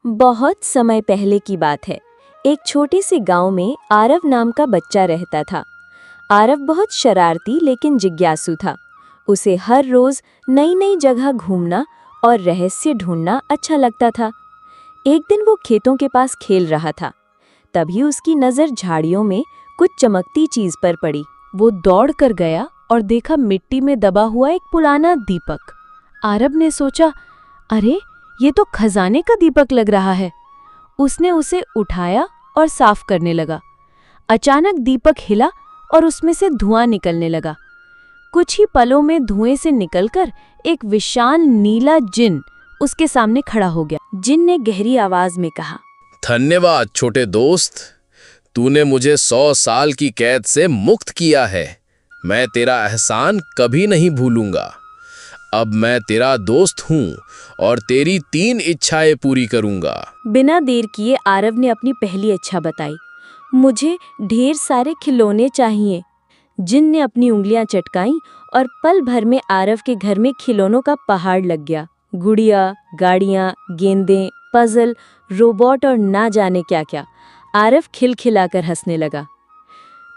बहुत समय पहले की बात है। एक छोटे से गांव में आरव नाम का बच्चा रहता था। आरव बहुत शरारती लेकिन जिज्ञासु था। उसे हर रोज नई नई जगह घूमना और रहस्य ढूंढना अच्छा लगता था। एक दिन वो खेतों के पास खेल रहा था। तभी उसकी नजर झाड़ियों में कुछ चमकती चीज पर पड़ी। वो दौड़ कर गया और देखा मिट्टी में दबा हुआ एक पुराना दीपक। आरव ने सोचा, अरे ये तो खजाने का दीपक लग रहा है। उसने उसे उठाया और साफ करने लगा। अचानक दीपक हिला और उसमें से धुआं निकलने लगा। कुछ ही पलों में धुएं से निकलकर एक विशाल नीला जिन उसके सामने खड़ा हो गया। जिन ने गहरी आवाज में कहा, धन्यवाद छोटे दोस्त, तूने मुझे 100 साल की कैद से मुक्त किया है। मैं तेरा एहसान कभी नहीं भूलूंगा। अब मैं तेरा दोस्त हूँ और तेरी 3 इच्छाएं पूरी करूंगा। बिना देर किए आरव ने अपनी पहली इच्छा बताई। मुझे ढेर सारे खिलौने चाहिए। जिन ने अपनी उंगलियां चटकाईं और पल भर में आरव के घर में खिलौनों का पहाड़ लग गया। गुड़िया, गाड़ियां, गेंदें, पजल, रोबोट और ना जाने क्या क्या। आरव खिलखिलाकर हंसने लगा।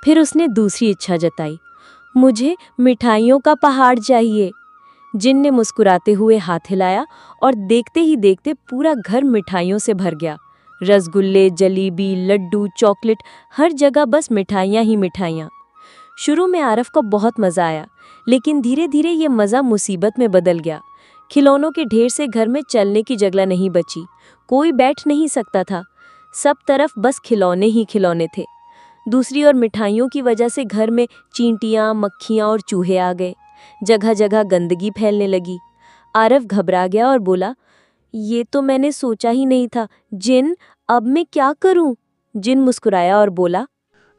फिर उसने दूसरी इच्छा जताई, मुझे मिठाइयों का पहाड़ चाहिए। जिन ने मुस्कुराते हुए हाथ हिलाया और देखते ही देखते पूरा घर मिठाइयों से भर गया। रसगुल्ले, जलेबी, लड्डू, चॉकलेट, हर जगह बस मिठाइयाँ ही मिठाइयाँ। शुरू में आरव को बहुत मज़ा आया, लेकिन धीरे धीरे ये मज़ा मुसीबत में बदल गया। खिलौनों के ढेर से घर में चलने की जगह नहीं बची। कोई बैठ नहीं सकता था। सब तरफ बस खिलौने ही खिलौने थे। दूसरी ओर मिठाइयों की वजह से घर में चींटियाँ, मक्खियाँ और चूहे आ गए। जगह जगह गंदगी फैलने लगी। आरव घबरा गया और बोला, ये तो मैंने सोचा ही नहीं था। जिन, अब मैं क्या करूं? जिन मुस्कुराया और बोला,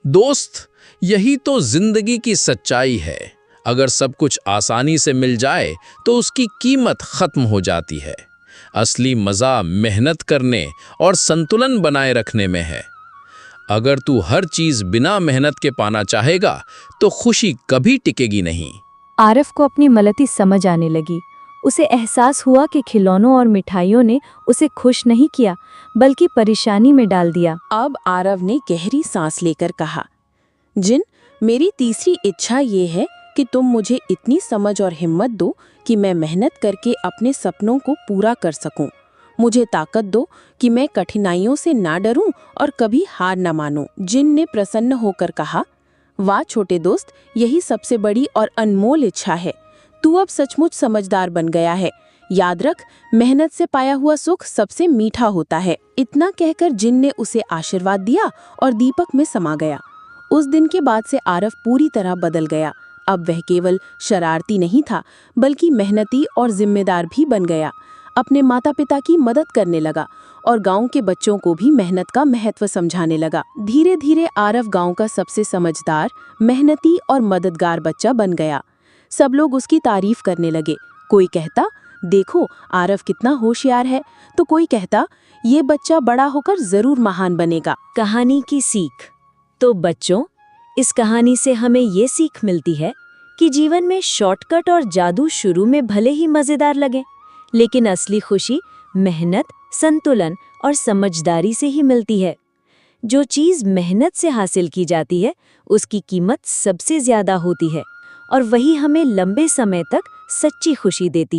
दोस्त, यही तो जिंदगी की सच्चाई है। अगर सब कुछ आसानी से मिल जाए तो उसकी कीमत खत्म हो जाती है। असली मजा मेहनत करने और संतुलन बनाए रखने में है। अगर तू हर चीज बिना मेहनत के पाना चाहेगा तो खुशी कभी टिकेगी नहीं। आरव को अपनी गलती समझ आने लगी। उसे एहसास हुआ कि खिलौनों और मिठाइयों ने उसे खुश नहीं किया, बल्कि परेशानी में डाल दिया। अब आरव ने गहरी सांस लेकर कहा, जिन, मेरी तीसरी इच्छा ये है कि तुम मुझे इतनी समझ और हिम्मत दो कि मैं मेहनत करके अपने सपनों को पूरा कर सकूं। मुझे ताकत दो कि मैं कठिनाइयों से ना डरूं और कभी हार न मानूं। जिन ने प्रसन्न होकर कहा, वाह छोटे दोस्त, यही सबसे बड़ी और अनमोल इच्छा है। तू अब सचमुच समझदार बन गया है। याद रख, मेहनत से पाया हुआ सुख सबसे मीठा होता है। इतना कहकर जिन ने उसे आशीर्वाद दिया और दीपक में समा गया। उस दिन के बाद से आरव पूरी तरह बदल गया। अब वह केवल शरारती नहीं था, बल्कि मेहनती और जिम्मेदार भी बन गया। अपने माता पिता की मदद करने लगा और गांव के बच्चों को भी मेहनत का महत्व समझाने लगा। धीरे धीरे आरव गांव का सबसे समझदार, मेहनती और मददगार बच्चा बन गया। सब लोग उसकी तारीफ करने लगे। कोई कहता, देखो आरव कितना होशियार है, तो कोई कहता, ये बच्चा बड़ा होकर जरूर महान बनेगा। कहानी की सीख। तो बच्चों, इस कहानी से हमें ये सीख मिलती है कि जीवन में शॉर्टकट और जादू शुरू में भले ही मजेदार लगे, लेकिन असली खुशी मेहनत, संतुलन और समझदारी से ही मिलती है। जो चीज़ मेहनत से हासिल की जाती है, उसकी कीमत सबसे ज्यादा होती है और वही हमें लंबे समय तक सच्ची खुशी देती है।